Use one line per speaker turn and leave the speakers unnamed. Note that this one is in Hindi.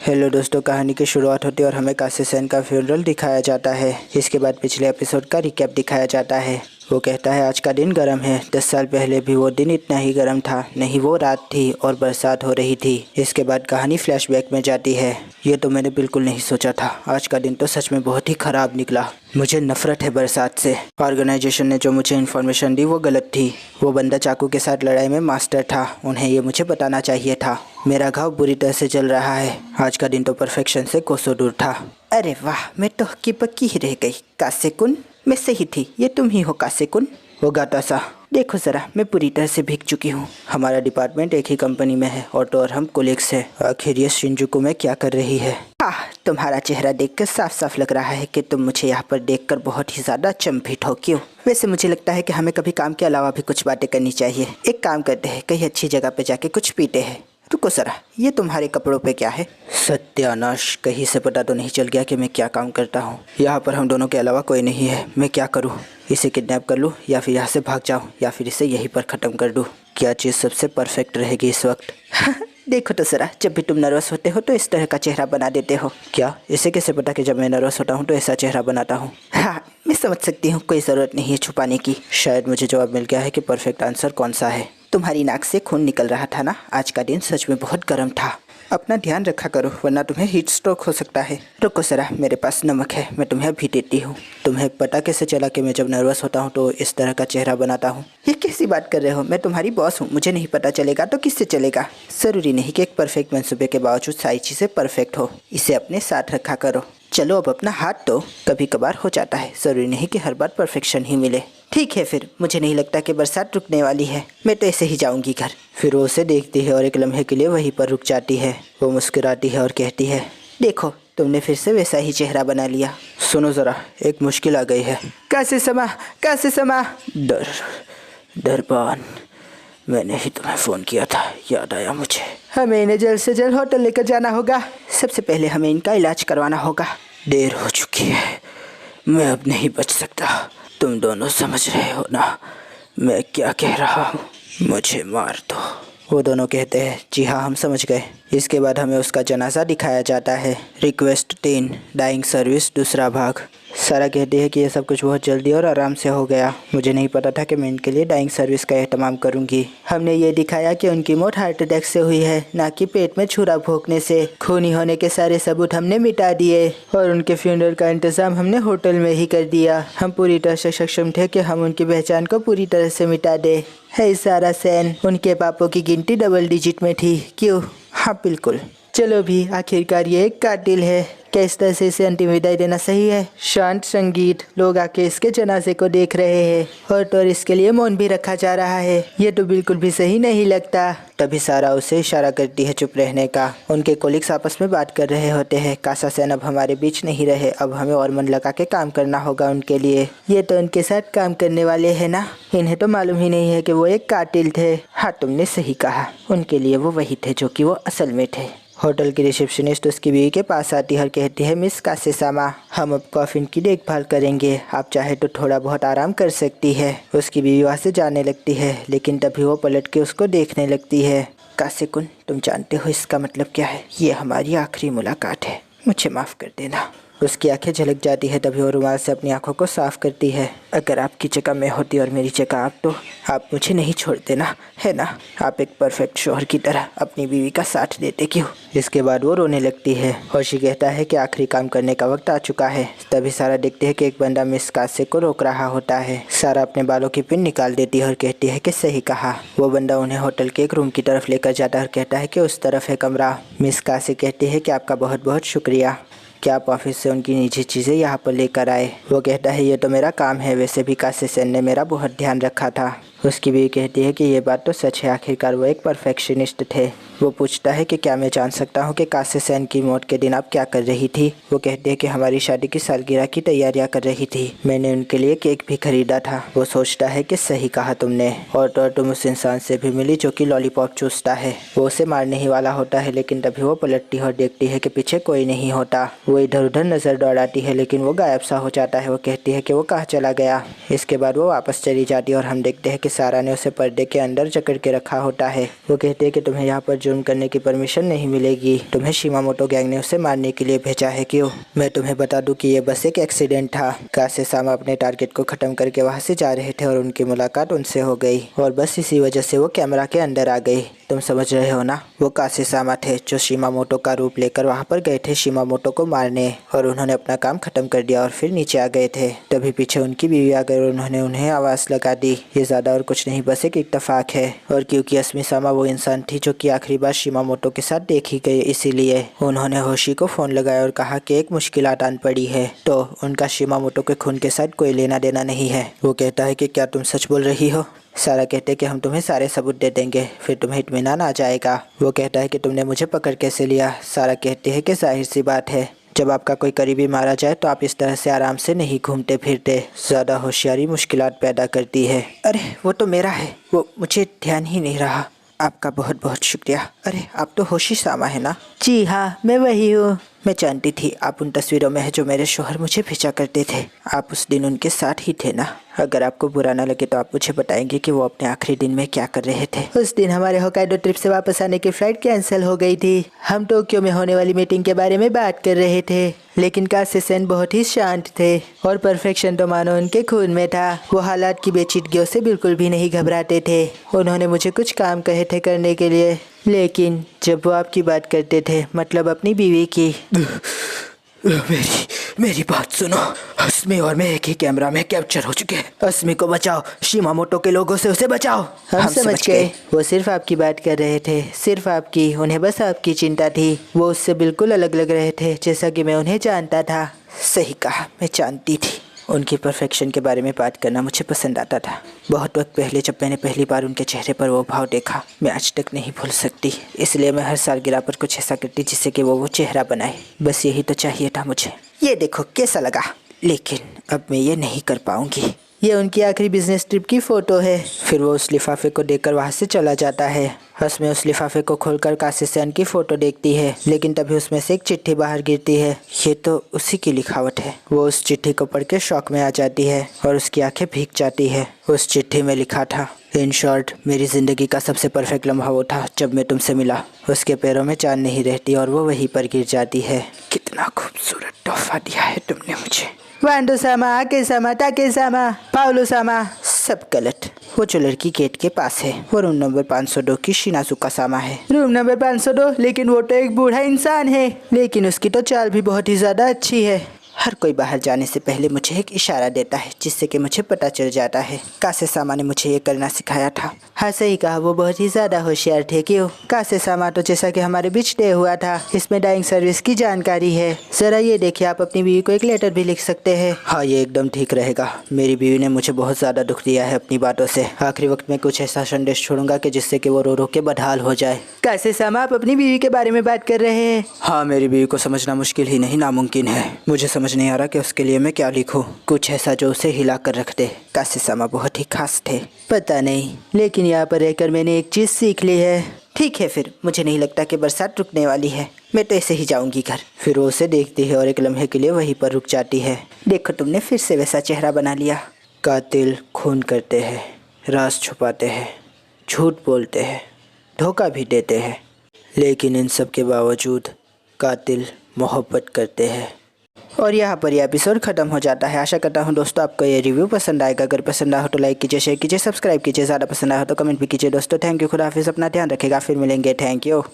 हेलो दोस्तों, कहानी की शुरुआत होती है और हमें काशी सेन का फ्यूनरल दिखाया जाता है। इसके बाद पिछले एपिसोड का रिकैप दिखाया जाता है। वो कहता है आज का दिन गर्म है। 10 साल पहले भी वो दिन इतना ही गर्म था। नहीं, वो रात थी और बरसात हो रही थी। इसके बाद कहानी फ्लैशबैक में जाती है। ये तो मैंने बिल्कुल नहीं सोचा था। आज का दिन तो सच में बहुत ही खराब निकला। मुझे नफरत है बरसात से। ऑर्गेनाइजेशन ने जो मुझे इन्फॉर्मेशन दी वो गलत थी। वो बंदा चाकू के साथ लड़ाई में मास्टर था। उन्हें ये मुझे बताना चाहिए था। मेरा घाव बुरी तरह से चल रहा है। आज का दिन तो परफेक्शन से कोसों दूर था। अरे वाह, मैं तो हक्की पक्की ही रह गई। कासेकुन, मैं सही थी। ये तुम ही हो कासेकुन। वो गाता सा, देखो जरा, मैं पूरी तरह से भीग चुकी हूँ। हमारा डिपार्टमेंट एक ही कंपनी में है। ऑटो और हम कोलिग्स हैं। आखिर ये शिंजुकू में क्या कर रही है? तुम्हारा चेहरा देखकर साफ साफ लग रहा है कि तुम मुझे यहाँ पर देखकर बहुत ही ज्यादा चंपित हो। क्यों? वैसे मुझे लगता है कि हमें कभी काम के अलावा भी कुछ बातें करनी चाहिए। एक काम करते हैं, कहीं अच्छी जगह पे जाके कुछ पीते हैं। रुको जरा, ये तुम्हारे कपड़ों पे क्या है? सत्यानाश, कहीं से पता तो नहीं चल गया कि मैं क्या काम करता हूँ। यहाँ पर हम दोनों के अलावा कोई नहीं है। मैं क्या करूँ? इसे किडनैप कर लूँ या फिर यहाँ से भाग जाऊँ या फिर इसे यहीं पर ख़त्म कर दूँ? क्या चीज़ सबसे परफेक्ट रहेगी इस वक्त? देखो तो जरा, जब भी तुम नर्वस होते हो तो इस तरह का चेहरा बना देते हो। क्या? इसे कैसे पता कि जब मैं नर्वस होता हूँ तो ऐसा चेहरा बनाता हूँ? हाँ, मैं समझ सकती हूँ। कोई ज़रूरत नहीं है छुपाने की। शायद मुझे जवाब मिल गया है कि परफेक्ट आंसर कौन सा है। तुम्हारी नाक से खून निकल रहा था ना? आज का दिन सच में बहुत गर्म था। अपना ध्यान रखा करो वरना तुम्हें हीट स्ट्रोक हो सकता है। रुको जरा, मेरे पास नमक है, मैं तुम्हें अभी देती हूँ। तुम्हें पता कैसे चला कि मैं जब नर्वस होता हूँ तो इस तरह का चेहरा बनाता हूँ? ये कैसी बात कर रहे हो? मैं तुम्हारी बॉस हूँ। मुझे नहीं पता चलेगा तो किससे चलेगा? ज़रूरी नहीं कि एक परफेक्ट मंसूबे के बावजूद सारी चीज़ें परफेक्ट हो। इसे अपने साथ रखा करो। चलो अब अपना हाथ दो। कभी कभार हो जाता है, ज़रूरी नहीं कि हर बार परफेक्शन ही मिले। ठीक है फिर, मुझे नहीं लगता कि बरसात रुकने वाली है। मैं तो ऐसे ही जाऊंगी घर। फिर वो उसे देखती है और एक लम्हे के लिए वहीं पर रुक जाती है। वो मुस्कुराती है और कहती है, देखो तुमने फिर से वैसा ही चेहरा बना लिया। सुनो ज़रा, एक मुश्किल आ गई है। कैसे समा? दरबान, मैंने ही तुम्हें फ़ोन किया था, याद आया मुझे। हमें इन्हें जल्द से जल्द होटल लेकर जाना होगा। सबसे पहले हमें इनका इलाज करवाना होगा। देर हो चुकी है, मैं अब नहीं बच सकता। तुम दोनों समझ रहे हो ना मैं क्या कह रहा हूँ? मुझे मार दो। वो दोनों कहते हैं, जी हाँ हम समझ गए। इसके बाद हमें उसका जनाजा दिखाया जाता है। रिक्वेस्ट 3, डाइंग सर्विस दूसरा भाग। सारा कहती है कि यह सब कुछ बहुत जल्दी और आराम से हो गया। मुझे नहीं पता था कि मैं इनके लिए डाइंग सर्विस का एहतमाम करूंगी। हमने ये दिखाया कि उनकी मौत हार्ट अटैक से हुई है, ना कि पेट में छुरा भोंकने से। खूनी होने के सारे सबूत हमने मिटा दिए और उनके फ्यूनरल का इंतजाम हमने होटल में ही कर दिया। हम पूरी तरह से सक्षम थे कि हम उनकी पहचान को पूरी तरह से मिटा दे। है सारा सेन, उनके पापों की गिनती डबल डिजिट में थी। क्यों? हाँ बिल्कुल। चलो भी, आखिरकार ये एक कातिल है। क्या इस तरह से इसे अंतिम विदाई देना सही है? शांत संगीत, लोग आके इसके जनाजे को देख रहे हैं और इसके लिए मौन भी रखा जा रहा है। ये तो बिल्कुल भी सही नहीं लगता। तभी सारा उसे इशारा करती है चुप रहने का। उनके कोलिग्स आपस में बात कर रहे होते हैं। कासा सेन अब हमारे बीच नहीं रहे, अब हमें और मन लगा के काम करना होगा उनके लिए। ये तो उनके साथ काम करने वाले हैं ना, इन्हें तो मालूम ही नहीं है कि वो एक कातिल थे। हाँ तुमने सही कहा, उनके लिए वो वही थे जो कि वो असल में थे। होटल की रिसेप्शनिस्ट उसकी बीवी के पास आती है और कहती है, मिस कासेसामा, हम अब कॉफिन की देखभाल करेंगे। आप चाहे तो थोड़ा बहुत आराम कर सकती है। उसकी बीवी वहाँ से जाने लगती है, लेकिन तभी वो पलट के उसको देखने लगती है। कासेकुन, तुम जानते हो इसका मतलब क्या है? ये हमारी आखिरी मुलाकात है, मुझे माफ़ कर देना। उसकी आंखें झलक जाती है। तभी वो रुमाल से अपनी आंखों को साफ करती है। अगर आपकी जगह मैं होती और मेरी जगह आप, तो आप मुझे नहीं छोड़ते ना, है ना? आप एक परफेक्ट शौहर की तरह अपनी बीवी का साथ देते क्यों? इसके बाद वो रोने लगती है। होशी कहता है कि आखिरी काम करने का वक्त आ चुका है। तभी सारा देखते है कि एक बंदा मिस कासे को रोक रहा होता है। सारा अपने बालों की पिन निकाल देती है और कहती है कि सही कहा। वो बंदा उन्हें होटल के एक रूम की तरफ लेकर जाता है और कहता है कि उस तरफ है कमरा। मिस कासे कहती है कि आपका बहुत बहुत शुक्रिया, क्या आप ऑफिस से उनकी निजी चीज़ें यहाँ पर लेकर आए? वो कहता है, ये तो मेरा काम है। वैसे भी कासे सेन ने मेरा बहुत ध्यान रखा था। उसकी बीवी कहती है कि ये बात तो सच है, आखिरकार वो एक परफेक्शनिस्ट थे। वो पूछता है कि क्या मैं जान सकता हूँ कि कासे सेन की मौत के दिन आप क्या कर रही थी? वो कहती है कि हमारी शादी की सालगिरह की तैयारियां कर रही थी। मैंने उनके लिए केक भी खरीदा था। वो सोचता है कि सही कहा तुमने, और तो तुम उस इंसान से भी मिली जो कि लॉलीपॉप चूसता है। वो उसे मारने ही वाला होता है, लेकिन तभी वो पलटती है और देखती है कि पीछे कोई नहीं होता। वो इधर उधर नजर दौड़ाती है, लेकिन वो गायब सा हो जाता है। वो कहती है कि वो कहाँ चला गया। इसके बाद वो वापस चली जाती है और हम देखते हैं कि सारा ने उसे पर्दे के अंदर जकड़ के रखा होता है। वो कहती है कि तुम्हें यहाँ पर जुर्म करने की परमिशन नहीं मिलेगी। तुम्हें शिमामोटो गैंग ने उसे मारने के लिए भेजा है। क्यों? मैं तुम्हें बता दूं कि ये बस एक एक्सीडेंट था। कासे-सामा अपने टारगेट को ख़त्म करके वहाँ से जा रहे थे और उनकी मुलाकात उनसे हो गई और बस इसी वजह से वो कैमरा के अंदर आ गई। तुम समझ रहे हो ना? वो कासे-सामा थे जो शिमामोटो का रूप लेकर वहाँ पर गए थे शिमामोटो को मारने, और उन्होंने अपना काम ख़त्म कर दिया और फिर नीचे आ गए थे। तभी पीछे उनकी बीवी आ गई और उन्होंने उन्हें आवाज़ लगा दी। ये ज़्यादा और कुछ नहीं, बस एक इत्तेफाक है। और क्योंकि अस्मी-सामा वो इंसान थी जो कि आखिरी बार शिमामोटो के साथ देखी गई, इसीलिए उन्होंने होशी को फ़ोन लगाया और कहा कि एक मुश्किलात आन पड़ी है। तो उनका शिमामोटो के खून के साथ कोई लेना देना नहीं है। वो कहता है कि क्या तुम सच बोल रही हो? सारा कहते कि हम तुम्हें सारे सबूत दे देंगे, फिर तुम्हें इत्मीनान आ जाएगा। वो कहता है कि तुमने मुझे पकड़ कैसे लिया? सारा कहती है कि जाहिर सी बात है, जब आपका कोई करीबी मारा जाए तो आप इस तरह से आराम से नहीं घूमते फिरते। ज़्यादा होशियारी मुश्किलात पैदा करती है। अरे वो तो मेरा है, वो मुझे ध्यान ही नहीं रहा। आपका बहुत बहुत शुक्रिया। अरे आप तो होशी-सामा है ना? जी हाँ, मैं वही हूँ। मैं जानती थी आप उन तस्वीरों में है जो मेरे शोहर मुझे भेजा करते थे। आप उस दिन उनके साथ ही थे ना? अगर आपको बुरा ना लगे तो आप मुझे बताएंगे कि वो अपने आखिरी दिन में क्या कर रहे थे? उस दिन हमारे होकाइडो ट्रिप से वापस आने की फ्लाइट कैंसिल हो गई थी। हम टोक्यो में होने वाली मीटिंग के बारे में बात कर रहे थे, लेकिन कासे-सेन बहुत ही शांत थे और परफेक्शन तो मानो उनके खून में था। वो हालात की बेचिटगियों से बिल्कुल भी नहीं घबराते थे। उन्होंने मुझे कुछ काम कहे थे करने के लिए, लेकिन जब वो आपकी बात करते थे, मतलब अपनी बीवी की। मेरी बात सुनो। अस्मी और मैं एक ही कैमरा में कैप्चर हो चुके हैं। अस्मी को बचाओ, शिमामोटो के लोगों से उसे बचाओ। हम समझ गए। वो सिर्फ आपकी बात कर रहे थे, सिर्फ आपकी। उन्हें बस आपकी चिंता थी। वो उससे बिल्कुल अलग लग रहे थे, जैसा कि मैं उन्हें जानता था। सही कहा, मैं जानती थी। उनकी परफेक्शन के बारे में बात करना मुझे पसंद आता था। बहुत वक्त पहले जब मैंने पहली बार उनके चेहरे पर वो भाव देखा, मैं आज तक नहीं भूल सकती। इसलिए मैं हर सालगिरह पर कुछ ऐसा करती जिससे कि वो चेहरा बनाए। बस यही तो चाहिए था मुझे। ये देखो कैसा लगा, लेकिन अब मैं ये नहीं कर पाऊंगी। ये उनकी आखिरी बिजनेस ट्रिप की फ़ोटो है। फिर वो उस लिफाफे को देखकर वहाँ से चला जाता है। हस्मी उस लिफाफे को खोलकर कासे-सेन की फ़ोटो देखती है, लेकिन तभी उसमें से एक चिट्ठी बाहर गिरती है। ये तो उसी की लिखावट है। वो उस चिट्ठी को पढ़ के शौक में आ जाती है और उसकी आंखें भीग जाती है। उस चिट्ठी में लिखा था, इन शॉर्ट, मेरी ज़िंदगी का सबसे परफेक्ट लम्हा वो था जब मैं तुमसे मिला। उसके पैरों में जान नहीं रहती और वो वहीं पर गिर जाती है। कितना खूबसूरत तोहफा दिया है तुमने मुझे। वांडो-सामा, आके-सामा, ताके-सामा, पाओलो-सामा, सब गलत। वो जो लड़की गेट के पास है वो रूम नंबर 502 की शिनाजुका-सामा है। Room number 502? लेकिन वो तो एक बूढ़ा इंसान है। लेकिन उसकी तो चाल भी बहुत ही ज़्यादा अच्छी है। हर कोई बाहर जाने से पहले मुझे एक इशारा देता है, जिससे कि मुझे पता चल जाता है। कासे-सामा ने मुझे ये करना सिखाया था। हाँ सही कहा, वो बहुत ही ज़्यादा होशियार थे। क्यों? कासे-सामा तो जैसा कि हमारे बीच तय हुआ था, इसमें डाइंग सर्विस की जानकारी है। ज़रा ये देखिए, आप अपनी बीवी को एक लेटर भी लिख सकते हैं। हाँ, ये एकदम ठीक रहेगा। मेरी बीवी ने मुझे बहुत ज़्यादा दुख दिया है अपनी बातों से। आखिरी वक्त में कुछ ऐसा संदेश छोड़ूंगा कि जिससे कि वो रो रो के बदहाल हो जाए। कासे-सामा, आप अपनी बीवी के बारे में बात कर रहे हैं? हाँ, मेरी बीवी को समझना मुश्किल ही नहीं, नामुमकिन है। मुझे समझ नहीं आ रहा कि उसके लिए मैं क्या लिखूं। कुछ ऐसा जो उसे हिला कर रख दे। कासे-सामा बहुत ही खास थे। पता नहीं, लेकिन यहाँ पर रहकर मैंने एक चीज़ सीख ली है। ठीक है, फिर मुझे नहीं लगता कि बरसात रुकने वाली है। मैं तो ऐसे ही जाऊंगी घर। फिर वो उसे देखती है और एक लम्हे के लिए वहीं पर रुक जाती है। देखो, तुमने फिर से वैसा चेहरा बना लिया। कातिल खून करते हैं, राज छुपाते हैं, झूठ बोलते हैं, धोखा भी देते हैं, लेकिन इन सब के बावजूद कातिल मोहब्बत करते हैं। और यहाँ पर यह एपिसोड खत्म हो जाता है। आशा करता हूँ दोस्तों आपको ये रिव्यू पसंद आएगा। अगर पसंद आया हो तो लाइक कीजिए, शेयर कीजिए, सब्सक्राइब कीजिए। ज़्यादा पसंद आया हो तो कमेंट भी कीजिए। दोस्तों थैंक यू, खुदा हाफिज़, अपना ध्यान रखेगा। फिर मिलेंगे। Thank you.